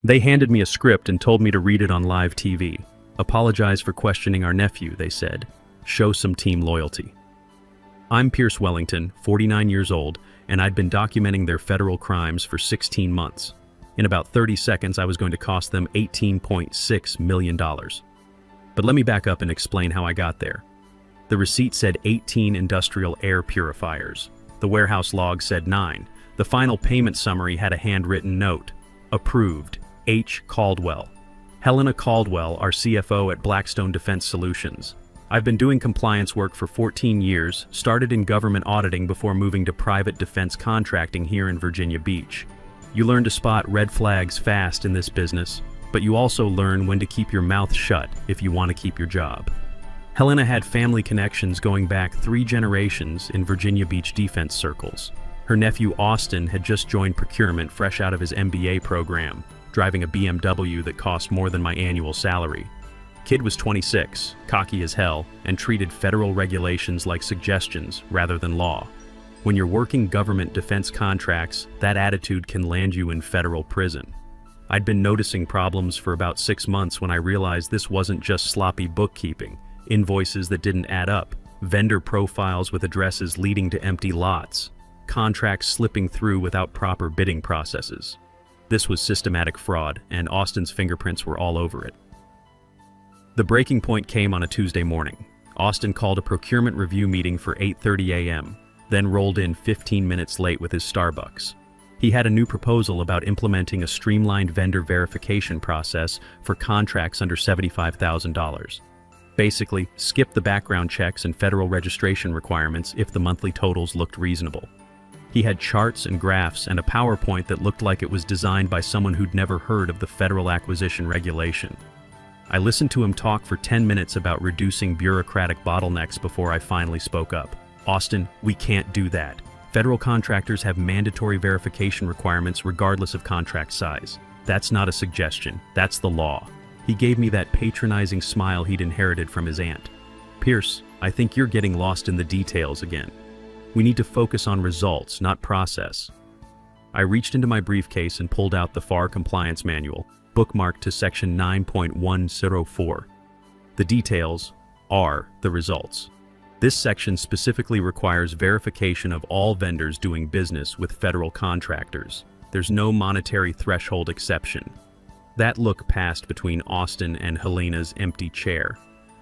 They handed me a script and told me to read it on live TV. Apologize for questioning our nephew, they said. Show some team loyalty. I'm Pierce Wellington, 49 years old, and I'd been documenting their federal crimes for 16 months. In about 30 seconds, I was going to cost them $18.6 million. But let me back up and explain how I got there. The receipt said 18 industrial air purifiers. The warehouse log said 9. The final payment summary had a handwritten note. Approved. H. Caldwell. Helena Caldwell, our CFO at Blackstone Defense Solutions. I've been doing compliance work for 14 years, started in government auditing before moving to private defense contracting here in Virginia Beach. You learn to spot red flags fast in this business, but you also learn when to keep your mouth shut if you want to keep your job. Helena had family connections going back 3 generations in Virginia Beach defense circles. Her nephew Austin had just joined procurement fresh out of his MBA program, driving a BMW that cost more than my annual salary. Kid was 26, cocky as hell, and treated federal regulations like suggestions rather than law. When you're working government defense contracts, that attitude can land you in federal prison. I'd been noticing problems for about 6 months when I realized this wasn't just sloppy bookkeeping, invoices that didn't add up, vendor profiles with addresses leading to empty lots, contracts slipping through without proper bidding processes. This was systematic fraud, and Austin's fingerprints were all over it. The breaking point came on a Tuesday morning. Austin called a procurement review meeting for 8:30 a.m., then rolled in 15 minutes late with his Starbucks. He had a new proposal about implementing a streamlined vendor verification process for contracts under $75,000. Basically, skip the background checks and federal registration requirements if the monthly totals looked reasonable. He had charts and graphs and a PowerPoint that looked like it was designed by someone who'd never heard of the Federal Acquisition Regulation. I listened to him talk for 10 minutes about reducing bureaucratic bottlenecks before I finally spoke up. Austin, we can't do that. Federal contractors have mandatory verification requirements regardless of contract size. That's not a suggestion, that's the law. He gave me that patronizing smile he'd inherited from his aunt. Pierce, I think you're getting lost in the details again. We need to focus on results, not process. I reached into my briefcase and pulled out the FAR compliance manual, bookmarked to section 9.104. The details are the results. This section specifically requires verification of all vendors doing business with federal contractors. There's no monetary threshold exception. That look passed between Austin and Helena's empty chair.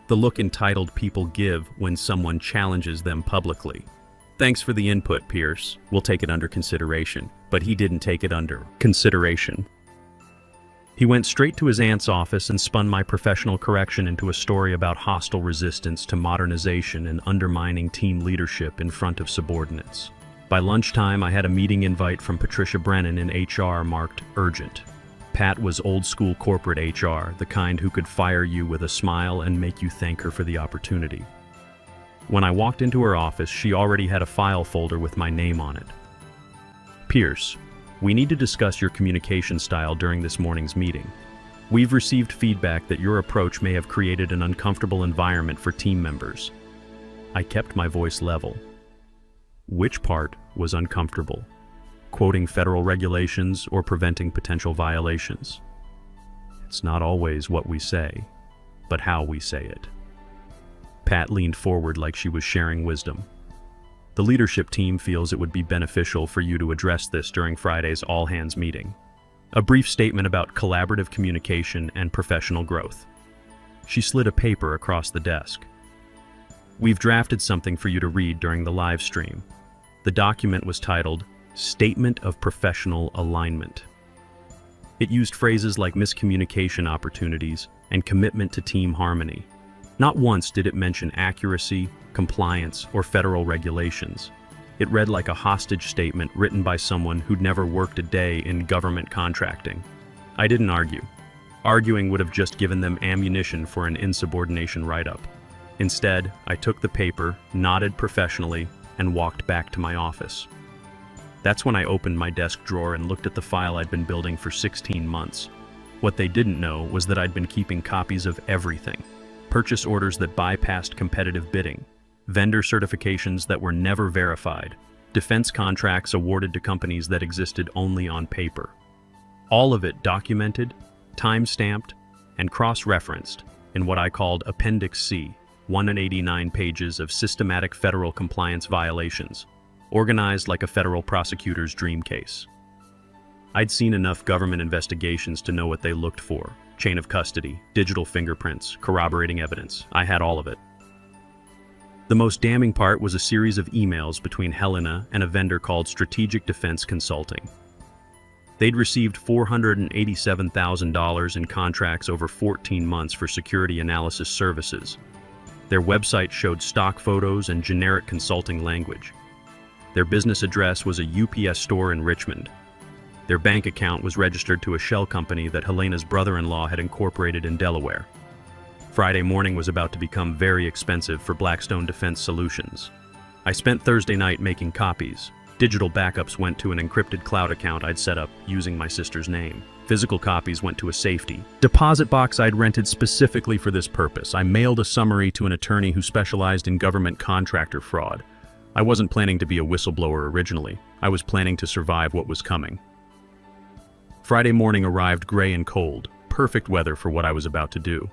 The look entitled people give when someone challenges them publicly. Thanks for the input, Pierce. We'll take it under consideration. But he didn't take it under consideration. He went straight to his aunt's office and spun my professional correction into a story about hostile resistance to modernization and undermining team leadership in front of subordinates. By lunchtime, I had a meeting invite from Patricia Brennan in HR marked urgent. Pat was old-school corporate HR, the kind who could fire you with a smile and make you thank her for the opportunity. When I walked into her office, she already had a file folder with my name on it. Pierce, we need to discuss your communication style during this morning's meeting. We've received feedback that your approach may have created an uncomfortable environment for team members. I kept my voice level. Which part was uncomfortable? Quoting federal regulations or preventing potential violations? It's not always what we say, but how we say it. Pat leaned forward like she was sharing wisdom. The leadership team feels it would be beneficial for you to address this during Friday's all-hands meeting. A brief statement about collaborative communication and professional growth. She slid a paper across the desk. We've drafted something for you to read during the live stream. The document was titled Statement of Professional Alignment. It used phrases like miscommunication opportunities and commitment to team harmony. Not once did it mention accuracy, compliance, or federal regulations. It read like a hostage statement written by someone who'd never worked a day in government contracting. I didn't argue. Arguing would have just given them ammunition for an insubordination write-up. Instead, I took the paper, nodded professionally, and walked back to my office. That's when I opened my desk drawer and looked at the file I'd been building for 16 months. What they didn't know was that I'd been keeping copies of everything. Purchase orders that bypassed competitive bidding, vendor certifications that were never verified, defense contracts awarded to companies that existed only on paper. All of it documented, time-stamped, and cross-referenced in what I called Appendix C, 189 pages of systematic federal compliance violations, organized like a federal prosecutor's dream case. I'd seen enough government investigations to know what they looked for: chain of custody, digital fingerprints, corroborating evidence. I had all of it. The most damning part was a series of emails between Helena and a vendor called Strategic Defense Consulting. They'd received $487,000 in contracts over 14 months for security analysis services. Their website showed stock photos and generic consulting language. Their business address was a UPS store in Richmond. Their bank account was registered to a shell company that Helena's brother-in-law had incorporated in Delaware. Friday morning was about to become very expensive for Blackstone Defense Solutions. I spent Thursday night making copies. Digital backups went to an encrypted cloud account I'd set up using my sister's name. Physical copies went to a safety deposit box I'd rented specifically for this purpose. I mailed a summary to an attorney who specialized in government contractor fraud. I wasn't planning to be a whistleblower originally. I was planning to survive what was coming. Friday morning arrived gray and cold, perfect weather for what I was about to do.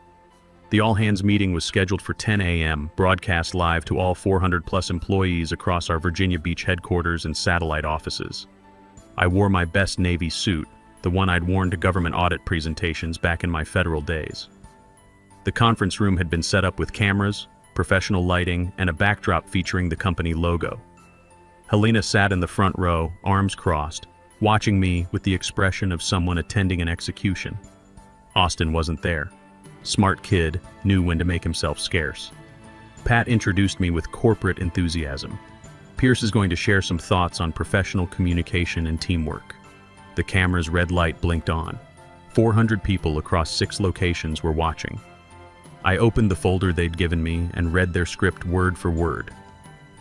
The all-hands meeting was scheduled for 10 a.m., broadcast live to all 400-plus employees across our Virginia Beach headquarters and satellite offices. I wore my best Navy suit, the one I'd worn to government audit presentations back in my federal days. The conference room had been set up with cameras, professional lighting, and a backdrop featuring the company logo. Helena sat in the front row, arms crossed, watching me with the expression of someone attending an execution. Austin wasn't there. Smart kid, knew when to make himself scarce. Pat introduced me with corporate enthusiasm. Pierce is going to share some thoughts on professional communication and teamwork. The camera's red light blinked on. 400 people across 6 locations were watching. I opened the folder they'd given me and read their script word for word.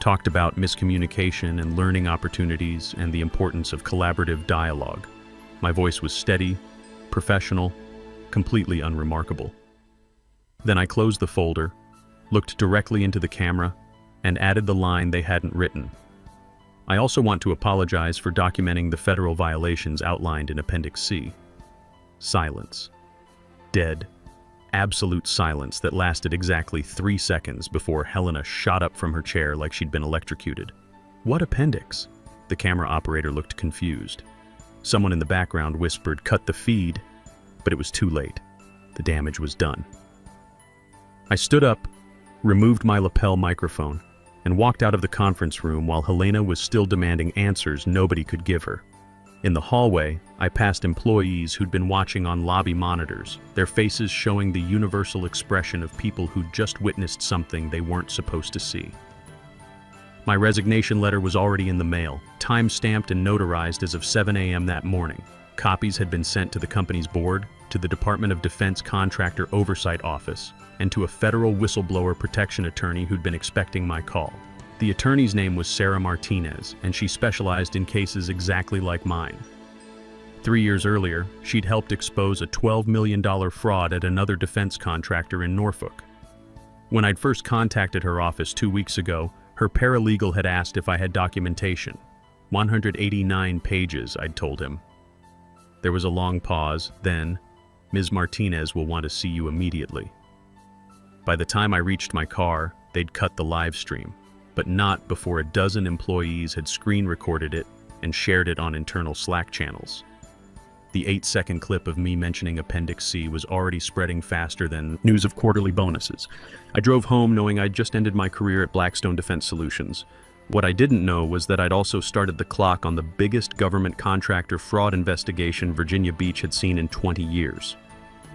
Talked about miscommunication and learning opportunities and the importance of collaborative dialogue. My voice was steady, professional, completely unremarkable. Then I closed the folder, looked directly into the camera, and added the line they hadn't written. I also want to apologize for documenting the federal violations outlined in Appendix C. Silence. Dead, absolute silence that lasted exactly 3 seconds before Helena shot up from her chair like she'd been electrocuted. What appendix? The camera operator looked confused. Someone in the background whispered, "Cut the feed," but it was too late. The damage was done. I stood up, removed my lapel microphone, and walked out of the conference room while Helena was still demanding answers nobody could give her. In the hallway, I passed employees who'd been watching on lobby monitors, their faces showing the universal expression of people who'd just witnessed something they weren't supposed to see. My resignation letter was already in the mail, time-stamped and notarized as of 7 a.m. that morning. Copies had been sent to the company's board, to the Department of Defense Contractor Oversight Office, and to a federal whistleblower protection attorney who'd been expecting my call. The attorney's name was Sarah Martinez, and she specialized in cases exactly like mine. 3 years earlier, she'd helped expose a $12 million fraud at another defense contractor in Norfolk. When I'd first contacted her office 2 weeks ago, her paralegal had asked if I had documentation. 189 pages, I'd told him. There was a long pause, then, "Ms. Martinez will want to see you immediately." By the time I reached my car, they'd cut the live stream, but not before a dozen employees had screen recorded it and shared it on internal Slack channels. The 8-second clip of me mentioning Appendix C was already spreading faster than news of quarterly bonuses. I drove home knowing I'd just ended my career at Blackstone Defense Solutions. What I didn't know was that I'd also started the clock on the biggest government contractor fraud investigation Virginia Beach had seen in 20 years.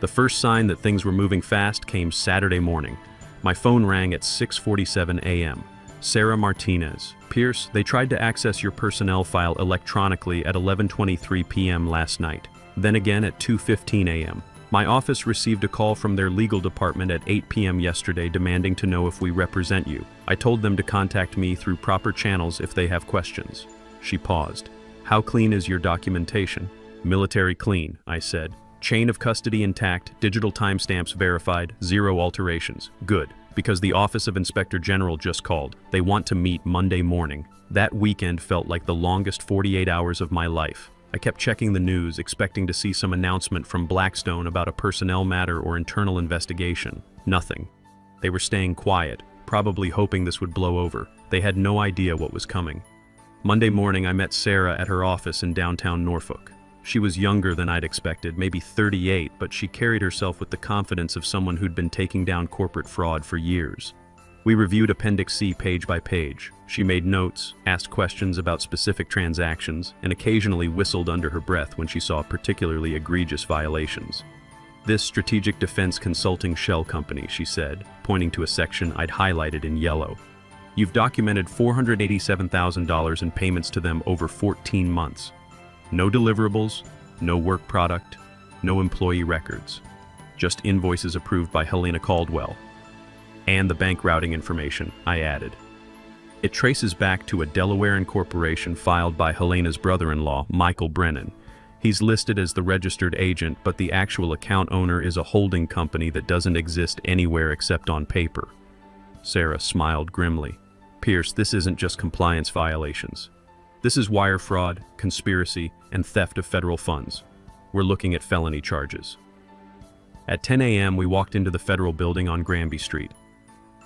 The first sign that things were moving fast came Saturday morning. My phone rang at 6:47 a.m. Sarah Martinez. "Pierce, they tried to access your personnel file electronically at 11:23 p.m. last night. Then again at 2:15 a.m. My office received a call from their legal department at 8 p.m. yesterday demanding to know if we represent you. I told them to contact me through proper channels if they have questions." She paused. "How clean is your documentation?" "Military clean," I said. "Chain of custody intact, digital timestamps verified, 0 alterations." "Good, because the Office of Inspector General just called. They want to meet Monday morning." That weekend felt like the longest 48 hours of my life. I kept checking the news, expecting to see some announcement from Blackstone about a personnel matter or internal investigation. Nothing. They were staying quiet, probably hoping this would blow over. They had no idea what was coming. Monday morning, I met Sarah at her office in downtown Norfolk. She was younger than I'd expected, maybe 38, but she carried herself with the confidence of someone who'd been taking down corporate fraud for years. We reviewed Appendix C page by page. She made notes, asked questions about specific transactions, and occasionally whistled under her breath when she saw particularly egregious violations. "This Strategic Defense Consulting shell company," she said, pointing to a section I'd highlighted in yellow. "You've documented $487,000 in payments to them over 14 months. No deliverables, no work product, no employee records. Just invoices approved by Helena Caldwell. And the bank routing information," I added. "It traces back to a Delaware incorporation filed by Helena's brother-in-law, Michael Brennan. He's listed as the registered agent, but the actual account owner is a holding company that doesn't exist anywhere except on paper." Sarah smiled grimly. "Pierce, this isn't just compliance violations. This is wire fraud, conspiracy, and theft of federal funds. We're looking at felony charges." At 10 a.m., we walked into the federal building on Granby Street.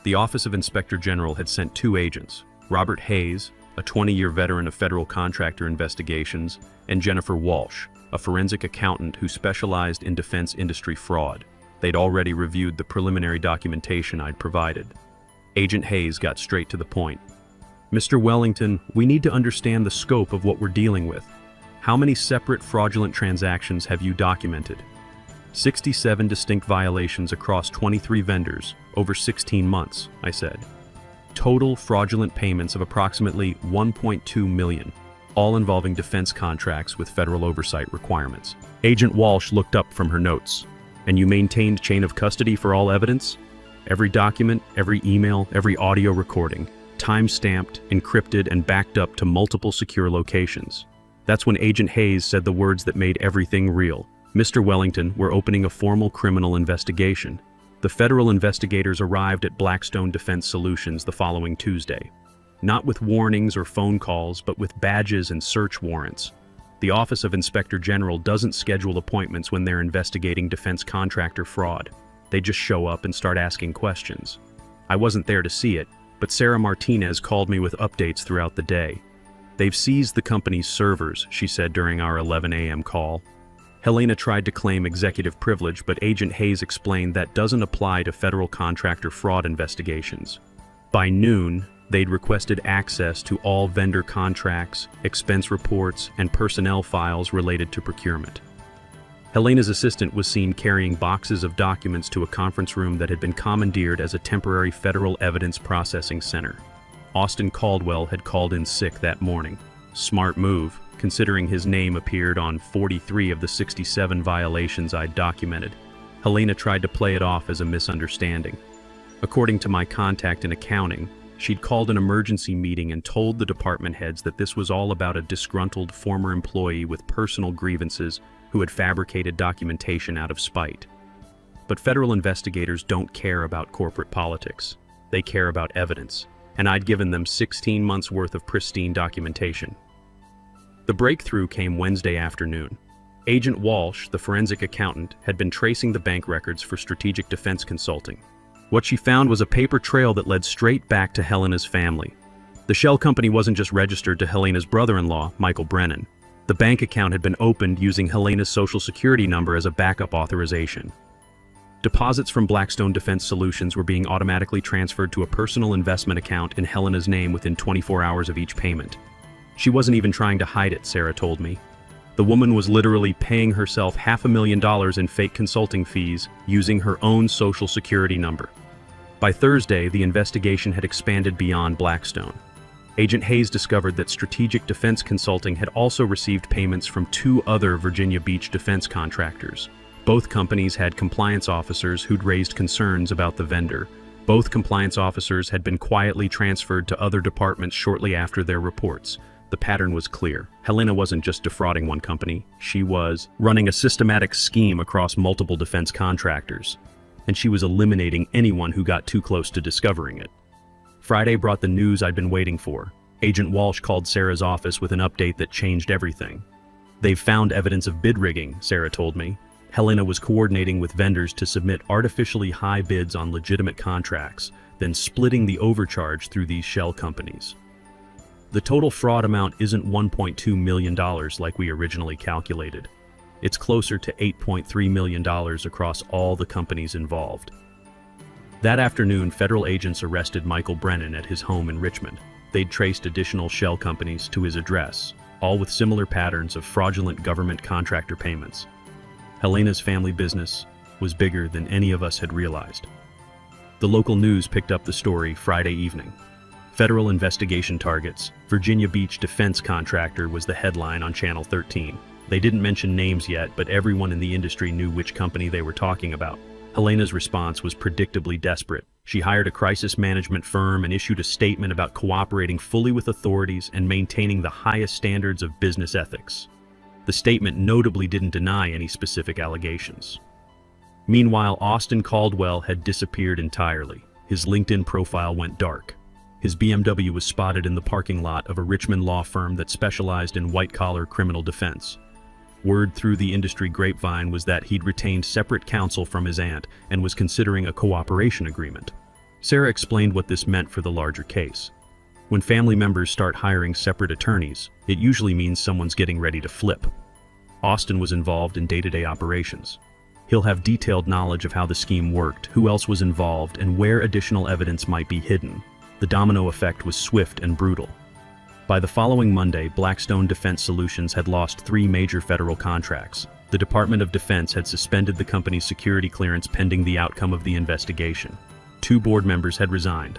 The Office of Inspector General had sent 2 agents, Robert Hayes, a 20-year veteran of federal contractor investigations, and Jennifer Walsh, a forensic accountant who specialized in defense industry fraud. They'd already reviewed the preliminary documentation I'd provided. Agent Hayes got straight to the point. "Mr. Wellington, we need to understand the scope of what we're dealing with. How many separate fraudulent transactions have you documented?" 67 distinct violations across 23 vendors, over 16 months, I said. Total fraudulent payments of approximately $1.2 million, all involving defense contracts with federal oversight requirements. Agent Walsh looked up from her notes. "And you maintained chain of custody for all evidence? Every document, every email, every audio recording, time-stamped, encrypted, and backed up to multiple secure locations." That's when Agent Hayes said the words that made everything real. "Mr. Wellington, we're opening a formal criminal investigation." The federal investigators arrived at Blackstone Defense Solutions the following Tuesday. Not with warnings or phone calls, but with badges and search warrants. The Office of Inspector General doesn't schedule appointments when they're investigating defense contractor fraud. They just show up and start asking questions. I wasn't there to see it, but Sarah Martinez called me with updates throughout the day. "They've seized the company's servers," she said during our 11 a.m. call. Helena tried to claim executive privilege, but Agent Hayes explained that doesn't apply to federal contractor fraud investigations. By noon, they'd requested access to all vendor contracts, expense reports, and personnel files related to procurement. Helena's assistant was seen carrying boxes of documents to a conference room that had been commandeered as a temporary federal evidence processing center. Austin Caldwell had called in sick that morning. Smart move, considering his name appeared on 43 of the 67 violations I'd documented. Helena tried to play it off as a misunderstanding. According to my contact in accounting, she'd called an emergency meeting and told the department heads that this was all about a disgruntled former employee with personal grievances who had fabricated documentation out of spite. But federal investigators don't care about corporate politics. They care about evidence, and I'd given them 16 months' worth of pristine documentation. The breakthrough came Wednesday afternoon. Agent Walsh, the forensic accountant, had been tracing the bank records for Strategic Defense Consulting. What she found was a paper trail that led straight back to Helena's family. The shell company wasn't just registered to Helena's brother-in-law, Michael Brennan. The bank account had been opened using Helena's social security number as a backup authorization. Deposits from Blackstone Defense Solutions were being automatically transferred to a personal investment account in Helena's name within 24 hours of each payment. She wasn't even trying to hide it, Sarah told me. The woman was literally paying herself $500,000 in fake consulting fees using her own social security number. By Thursday, the investigation had expanded beyond Blackstone. Agent Hayes discovered that Strategic Defense Consulting had also received payments from 2 other Virginia Beach defense contractors. Both companies had compliance officers who'd raised concerns about the vendor. Both compliance officers had been quietly transferred to other departments shortly after their reports. The pattern was clear. Helena wasn't just defrauding one company, she was running a systematic scheme across multiple defense contractors. And she was eliminating anyone who got too close to discovering it. Friday brought the news I'd been waiting for. Agent Walsh called Sarah's office with an update that changed everything. They've found evidence of bid rigging, Sarah told me. Helena was coordinating with vendors to submit artificially high bids on legitimate contracts, then splitting the overcharge through these shell companies. The total fraud amount isn't $1.2 million like we originally calculated. It's closer to $8.3 million across all the companies involved. That afternoon, federal agents arrested Michael Brennan at his home in Richmond. They'd traced additional shell companies to his address, all with similar patterns of fraudulent government contractor payments. Helena's family business was bigger than any of us had realized. The local news picked up the story Friday evening. Federal investigation targets. Virginia Beach defense contractor was the headline on Channel 13. They didn't mention names yet, but everyone in the industry knew which company they were talking about. Helena's response was predictably desperate. She hired a crisis management firm and issued a statement about cooperating fully with authorities and maintaining the highest standards of business ethics. The statement notably didn't deny any specific allegations. Meanwhile, Austin Caldwell had disappeared entirely. His LinkedIn profile went dark. His BMW was spotted in the parking lot of a Richmond law firm that specialized in white-collar criminal defense. Word through the industry grapevine was that he'd retained separate counsel from his aunt and was considering a cooperation agreement. Sarah explained what this meant for the larger case. When family members start hiring separate attorneys, it usually means someone's getting ready to flip. Austin was involved in day-to-day operations. He'll have detailed knowledge of how the scheme worked, who else was involved, and where additional evidence might be hidden. The domino effect was swift and brutal. By the following Monday, Blackstone Defense Solutions had lost 3 major federal contracts. The Department of Defense had suspended the company's security clearance pending the outcome of the investigation. 2 board members had resigned.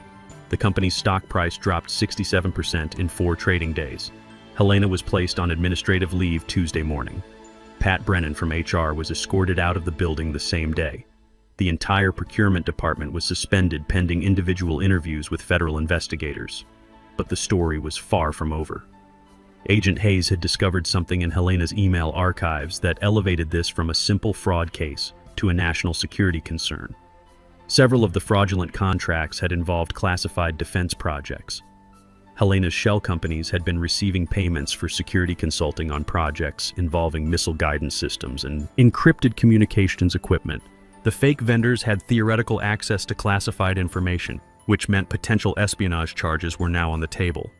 The company's stock price dropped 67% in 4 trading days. Helena was placed on administrative leave Tuesday morning. Pat Brennan from HR was escorted out of the building the same day. The entire procurement department was suspended pending individual interviews with federal investigators. But the story was far from over. Agent Hayes had discovered something in Helena's email archives that elevated this from a simple fraud case to a national security concern. Several of the fraudulent contracts had involved classified defense projects. Helena's shell companies had been receiving payments for security consulting on projects involving missile guidance systems and encrypted communications equipment. The fake vendors had theoretical access to classified information, which meant potential espionage charges were now on the table.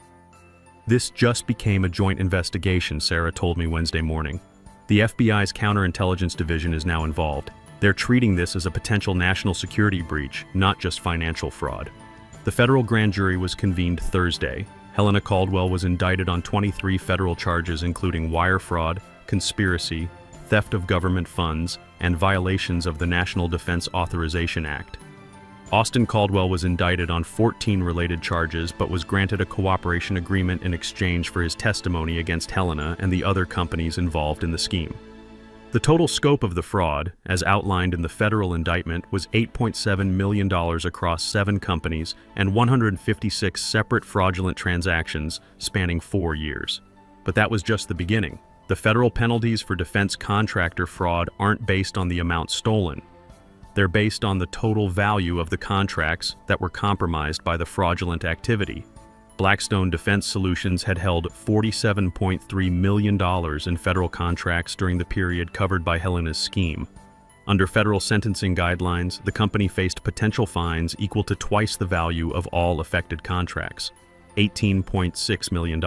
This just became a joint investigation, Sarah told me Wednesday morning. The FBI's counterintelligence division is now involved. They're treating this as a potential national security breach, not just financial fraud. The federal grand jury was convened Thursday. Helena Caldwell was indicted on 23 federal charges including wire fraud, conspiracy, theft of government funds, and violations of the National Defense Authorization Act. Austin Caldwell was indicted on 14 related charges but was granted a cooperation agreement in exchange for his testimony against Helena and the other companies involved in the scheme. The total scope of the fraud, as outlined in the federal indictment, was $8.7 million across 7 companies and 156 separate fraudulent transactions spanning 4 years. But that was just the beginning. The federal penalties for defense contractor fraud aren't based on the amount stolen. They're based on the total value of the contracts that were compromised by the fraudulent activity. Blackstone Defense Solutions had held $47.3 million in federal contracts during the period covered by Helena's scheme. Under federal sentencing guidelines, the company faced potential fines equal to twice the value of all affected contracts, $18.6 million.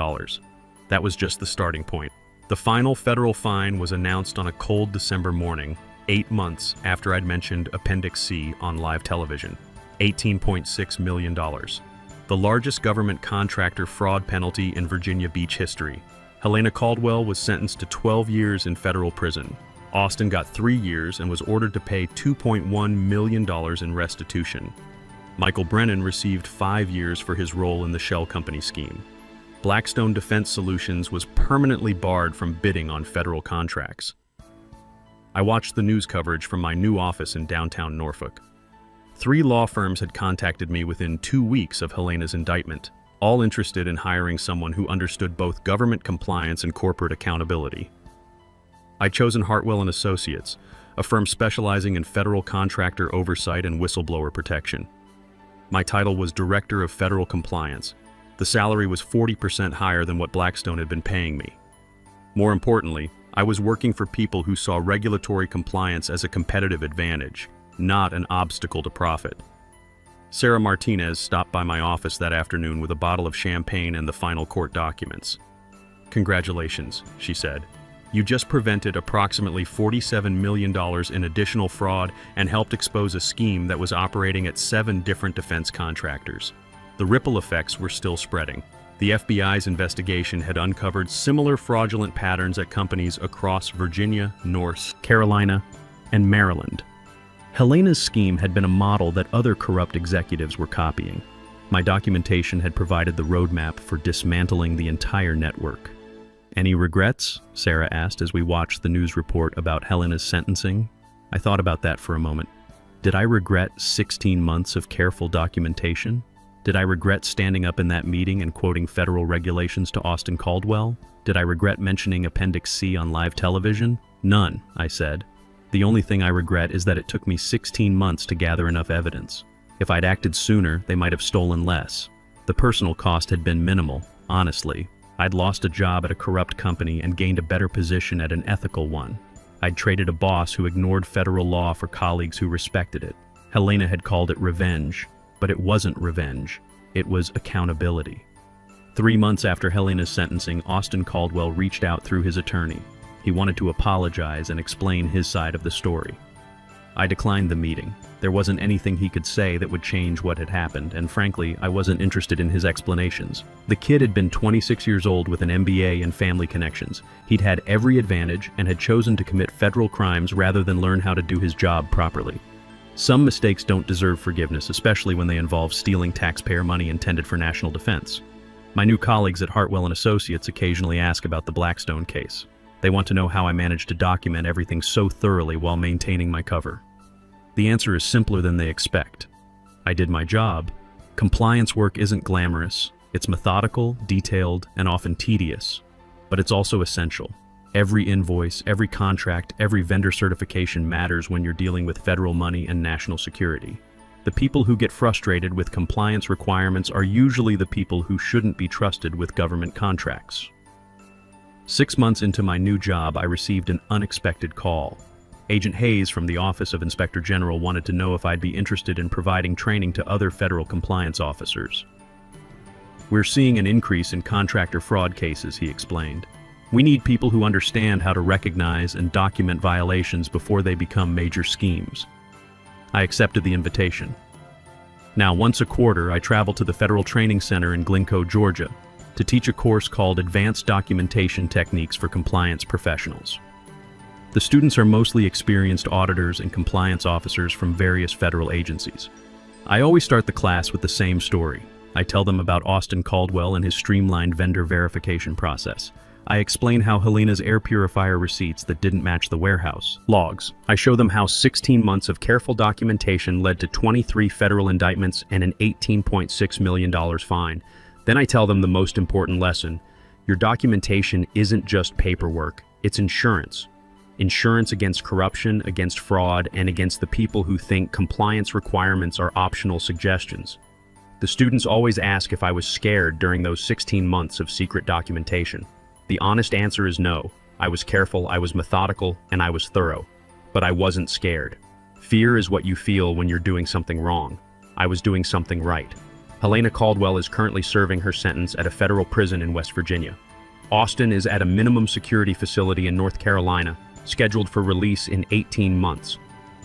That was just the starting point. The final federal fine was announced on a cold December morning, 8 months after I'd mentioned Appendix C on live television. $18.6 million. The largest government contractor fraud penalty in Virginia Beach history. Helena Caldwell was sentenced to 12 years in federal prison. Austin got 3 years and was ordered to pay $2.1 million in restitution. Michael Brennan received 5 years for his role in the shell company scheme. Blackstone Defense Solutions was permanently barred from bidding on federal contracts. I watched the news coverage from my new office in downtown Norfolk. 3 law firms had contacted me within 2 weeks of Helena's indictment, all interested in hiring someone who understood both government compliance and corporate accountability. I'd chosen Hartwell & Associates, a firm specializing in federal contractor oversight and whistleblower protection. My title was Director of Federal Compliance. The salary was 40% higher than what Blackstone had been paying me. More importantly, I was working for people who saw regulatory compliance as a competitive advantage, not an obstacle to profit. Sarah Martinez stopped by my office that afternoon with a bottle of champagne and the final court documents. "Congratulations," she said. "You just prevented approximately $47 million in additional fraud and helped expose a scheme that was operating at 7 different defense contractors." The ripple effects were still spreading. The FBI's investigation had uncovered similar fraudulent patterns at companies across Virginia, North Carolina, and Maryland. Helena's scheme had been a model that other corrupt executives were copying. My documentation had provided the roadmap for dismantling the entire network. "Any regrets?" Sarah asked as we watched the news report about Helena's sentencing. I thought about that for a moment. Did I regret 16 months of careful documentation? Did I regret standing up in that meeting and quoting federal regulations to Austin Caldwell? Did I regret mentioning Appendix C on live television? None, I said. The only thing I regret is that it took me 16 months to gather enough evidence. If I'd acted sooner, they might have stolen less. The personal cost had been minimal, honestly. I'd lost a job at a corrupt company and gained a better position at an ethical one. I'd traded a boss who ignored federal law for colleagues who respected it. Helena had called it revenge, but it wasn't revenge. It was accountability. 3 months after Helena's sentencing, Austin Caldwell reached out through his attorney. He wanted to apologize and explain his side of the story. I declined the meeting. There wasn't anything he could say that would change what had happened, and frankly, I wasn't interested in his explanations. The kid had been 26 years old with an MBA and family connections. He'd had every advantage and had chosen to commit federal crimes rather than learn how to do his job properly. Some mistakes don't deserve forgiveness, especially when they involve stealing taxpayer money intended for national defense. My new colleagues at Hartwell & Associates occasionally ask about the Blackstone case. They want to know how I managed to document everything so thoroughly while maintaining my cover. The answer is simpler than they expect. I did my job. Compliance work isn't glamorous. It's methodical, detailed, and often tedious. But it's also essential. Every invoice, every contract, every vendor certification matters when you're dealing with federal money and national security. The people who get frustrated with compliance requirements are usually the people who shouldn't be trusted with government contracts. 6 months into my new job, I received an unexpected call. Agent Hayes from the Office of Inspector General wanted to know if I'd be interested in providing training to other federal compliance officers. "We're seeing an increase in contractor fraud cases," he explained. "We need people who understand how to recognize and document violations before they become major schemes." I accepted the invitation. Now, once a quarter, I travel to the Federal Training Center in Glencoe, Georgia, to teach a course called Advanced Documentation Techniques for Compliance Professionals. The students are mostly experienced auditors and compliance officers from various federal agencies. I always start the class with the same story. I tell them about Austin Caldwell and his streamlined vendor verification process. I explain how Helena's air purifier receipts that didn't match the warehouse logs. I show them how 16 months of careful documentation led to 23 federal indictments and an $18.6 million fine. Then I tell them the most important lesson. Your documentation isn't just paperwork, it's insurance. Insurance against corruption, against fraud, and against the people who think compliance requirements are optional suggestions. The students always ask if I was scared during those 16 months of secret documentation. The honest answer is no. I was careful, I was methodical, and I was thorough. But I wasn't scared. Fear is what you feel when you're doing something wrong. I was doing something right. Helena Caldwell is currently serving her sentence at a federal prison in West Virginia. Austin is at a minimum security facility in North Carolina, scheduled for release in 18 months.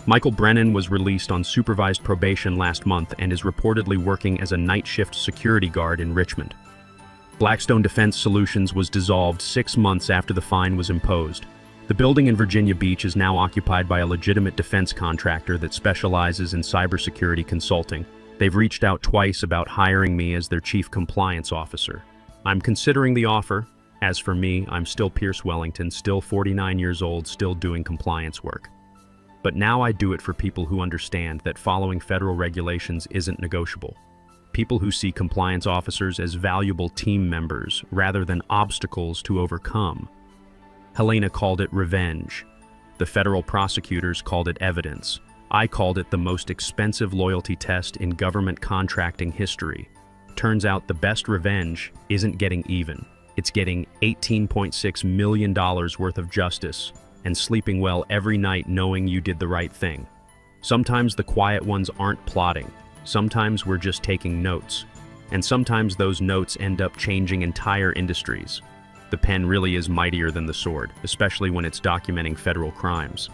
Michael Brennan was released on supervised probation last month and is reportedly working as a night shift security guard in Richmond. Blackstone Defense Solutions was dissolved 6 months after the fine was imposed. The building in Virginia Beach is now occupied by a legitimate defense contractor that specializes in cybersecurity consulting. They've reached out twice about hiring me as their chief compliance officer. I'm considering the offer. As for me, I'm still Pierce Wellington, still 49 years old, still doing compliance work. But now I do it for people who understand that following federal regulations isn't negotiable. People who see compliance officers as valuable team members rather than obstacles to overcome. Helena called it revenge. The federal prosecutors called it evidence. I called it the most expensive loyalty test in government contracting history. Turns out the best revenge isn't getting even. It's getting $18.6 million worth of justice and sleeping well every night knowing you did the right thing. Sometimes the quiet ones aren't plotting. Sometimes we're just taking notes. And sometimes those notes end up changing entire industries. The pen really is mightier than the sword, especially when it's documenting federal crimes.